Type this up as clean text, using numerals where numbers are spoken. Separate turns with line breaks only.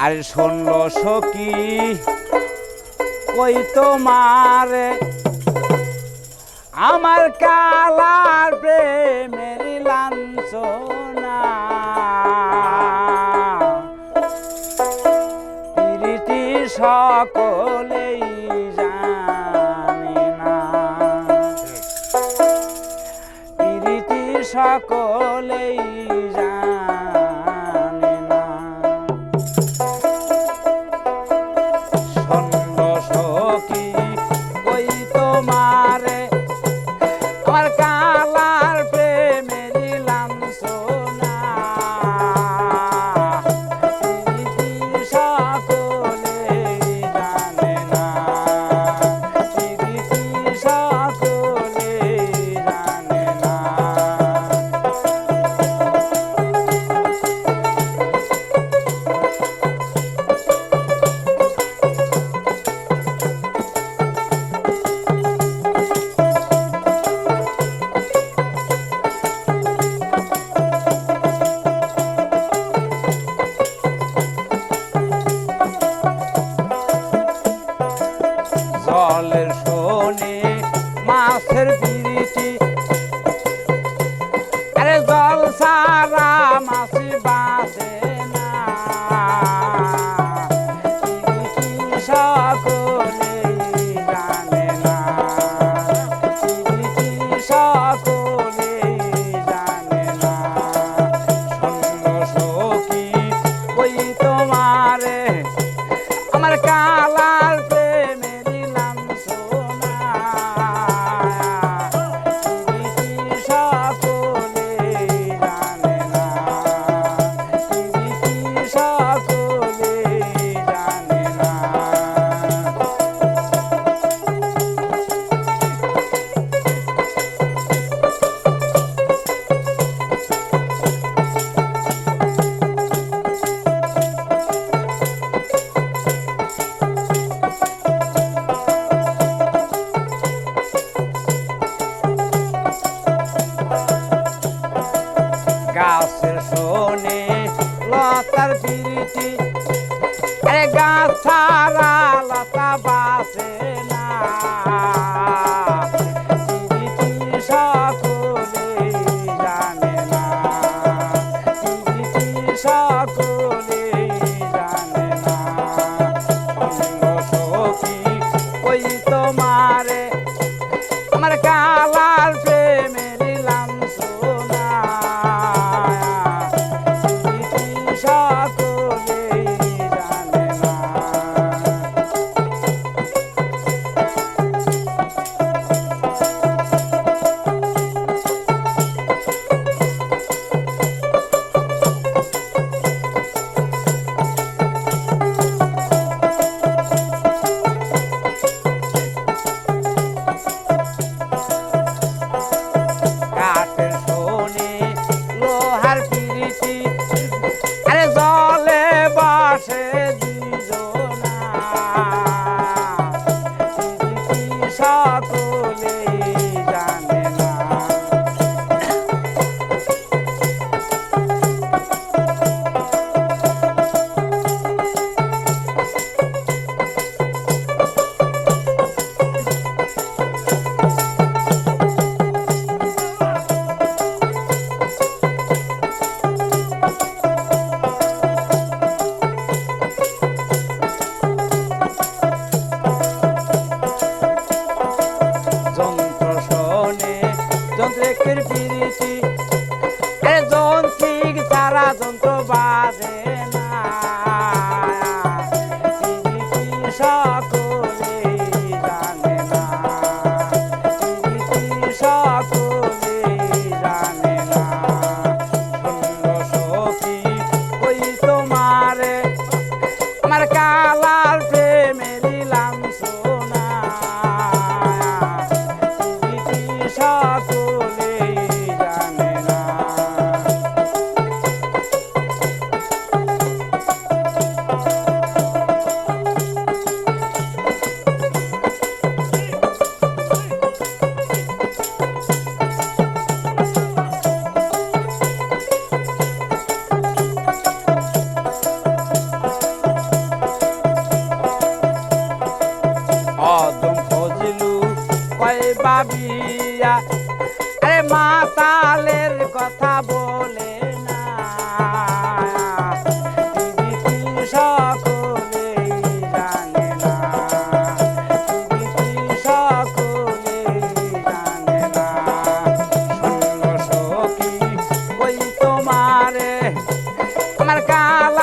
আর শুনল সখী কই তোমারে আমার কালার প্রেমের লাঞ্ছনা প্রীতি সকলেই জানে না প্রীতি সকলেই জানে না শুনল সখী কই তোমারে আমার কালার প্রেমের লাঞ্ছনা প্রীতি সকলেই জানে না প্রীতি সকলেই জানে না জলের শোনে মাছের পিরিতি আরে জল সারা মাছি বাঁচে না প্রীতি সকলেই জানে না প্রীতি সকলেই জানে না শুনল সখী কই তোমারে আমার কালার প্রেমের লাঞ্ছনা প্রীতি সকলেই জানে না প্রীতি সকলেই জানে না গাছের শোনে লতার পিরিতি আরে গাছ ছাড়া লতা বাঁচে না প্রীতি সকলেই জানে না প্রীতি সকলেই জানে না শুনল সখী কই তোমারে আমার কালার প্রেমের লাঞ্ছনা প্রীতি সকলেই জানে না কাঠের শোনে লোহার পিরিতি আরে জলে বসে দুজনা প্রীতি সকলেই জানে না ভাবিয়া আরে মাতালের কথা বলে না পৃথিবীর সকলেই জানে না পৃথিবীর সকলেই জানে না শুনল সখী ওই তোমারে আমার কালা